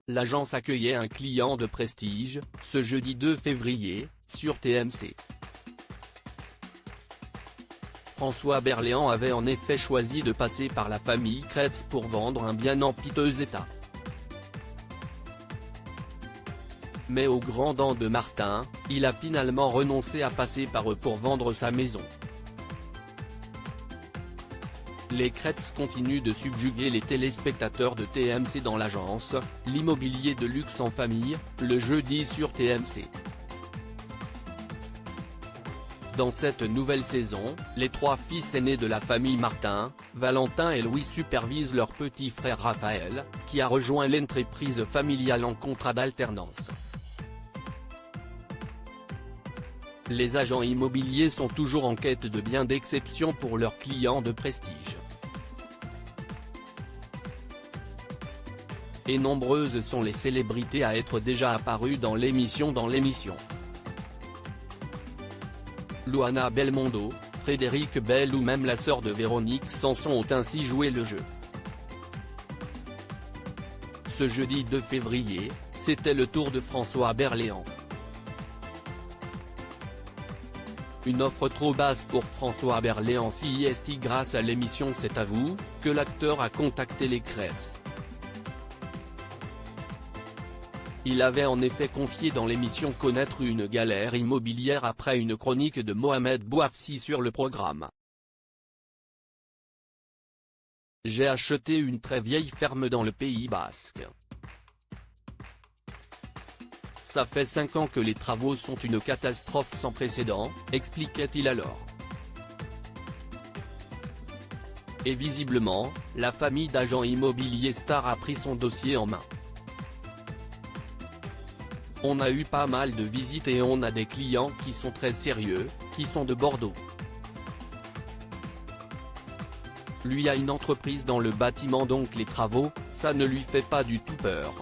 l'agence accueillait un client de prestige, ce jeudi 2 février, sur TMC. François Berléand avait en effet choisi de passer par la famille Kretz pour vendre un bien en piteux état. Mais au grand dam de Martin, il a finalement renoncé à passer par eux pour vendre sa maison. Les Kretz continuent de subjuguer les téléspectateurs de TMC dans l'agence, l'immobilier de luxe en famille, le jeudi sur TMC. Dans cette nouvelle saison, les trois fils aînés de la famille Martin, Valentin et Louis supervisent leur petit frère Raphaël, qui a rejoint l'entreprise familiale en contrat d'alternance. Les agents immobiliers sont toujours en quête de biens d'exception pour leurs clients de prestige. Et nombreuses sont les célébrités à être déjà apparues dans l'émission. Luana Belmondo, Frédéric Bell ou même la sœur de Véronique Sanson ont ainsi joué le jeu. Ce jeudi 2 février, c'était le tour de François Berléand. Une offre trop basse pour François Berléand. C'est grâce à l'émission C'est à vous, que l'acteur a contacté les Kretz. Il avait en effet confié dans l'émission connaître une galère immobilière après une chronique de Mohamed Bouafsi sur le programme. J'ai acheté une très vieille ferme dans le Pays Basque. Ça fait 5 ans que les travaux sont une catastrophe sans précédent, expliquait-il alors. Et visiblement, la famille d'agents immobiliers stars a pris son dossier en main. On a eu pas mal de visites et on a des clients qui sont très sérieux, qui sont de Bordeaux. Lui a une entreprise dans le bâtiment, donc les travaux, ça ne lui fait pas du tout peur.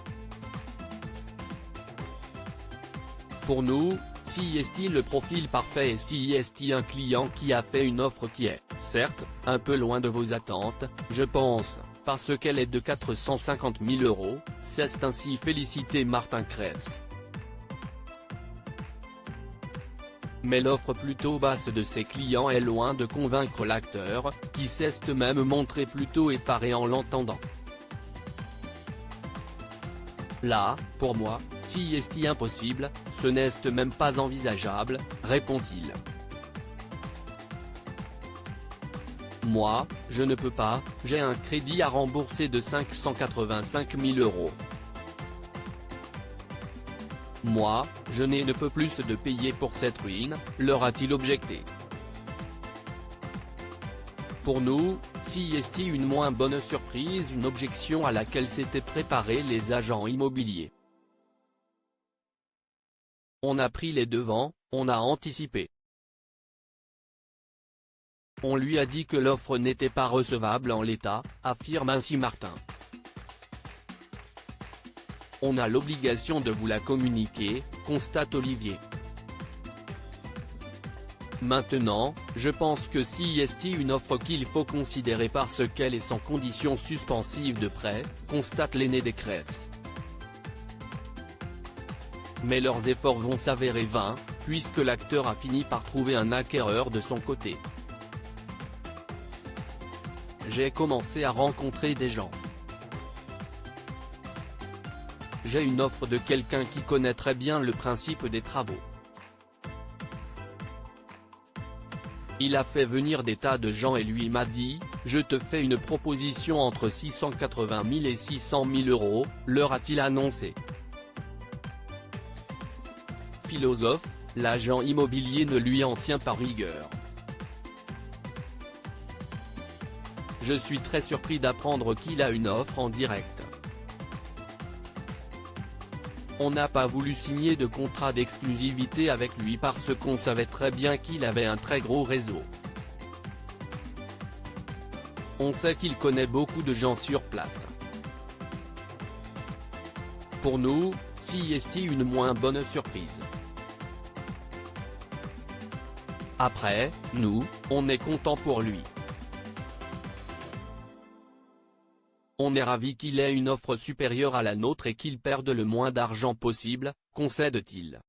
Pour nous, c'est le profil parfait et c'est un client qui a fait une offre qui est, certes, un peu loin de vos attentes, je pense, parce qu'elle est de 450 000 €, c'est ainsi félicité Martin Kretz. Mais l'offre plutôt basse de ses clients est loin de convaincre l'acteur, qui s'est même montré plutôt effaré en l'entendant. Là, pour moi, c'est impossible, ce n'est même pas envisageable, répond-il. Moi, je ne peux pas, j'ai un crédit à rembourser de 585 000 €. Moi, je ne peux plus de payer pour cette ruine, leur a-t-il objecté. Pour nous, c'est une moins bonne surprise, une objection à laquelle s'étaient préparés les agents immobiliers. On a pris les devants, on a anticipé. On lui a dit que l'offre n'était pas recevable en l'état, affirme ainsi Martin. On a l'obligation de vous la communiquer, constate Olivier. Maintenant, je pense que c'est une offre qu'il faut considérer parce qu'elle est sans condition suspensive de prêt, constate l'aîné des Kretz. Mais leurs efforts vont s'avérer vains, puisque l'acteur a fini par trouver un acquéreur de son côté. J'ai commencé à rencontrer des gens. J'ai une offre de quelqu'un qui connaît très bien le principe des travaux. Il a fait venir des tas de gens et lui m'a dit, je te fais une proposition entre 680 000 et 600 000 €, leur a-t-il annoncé. Philosophe, l'agent immobilier ne lui en tient pas rigueur. Je suis très surpris d'apprendre qu'il a une offre en direct. On n'a pas voulu signer de contrat d'exclusivité avec lui parce qu'on savait très bien qu'il avait un très gros réseau. On sait qu'il connaît beaucoup de gens sur place. Pour nous, c'est une moins bonne surprise. Après, nous, on est content pour lui. On est ravi qu'il ait une offre supérieure à la nôtre et qu'il perde le moins d'argent possible, concède-t-il.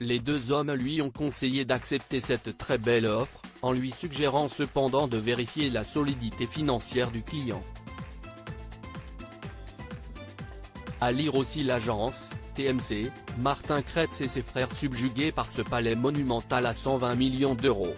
Les deux hommes lui ont conseillé d'accepter cette très belle offre, en lui suggérant cependant de vérifier la solidité financière du client. À lire aussi l'agence, TMC, Martin Kretz et ses frères subjugués par ce palais monumental à 120 millions d'euros.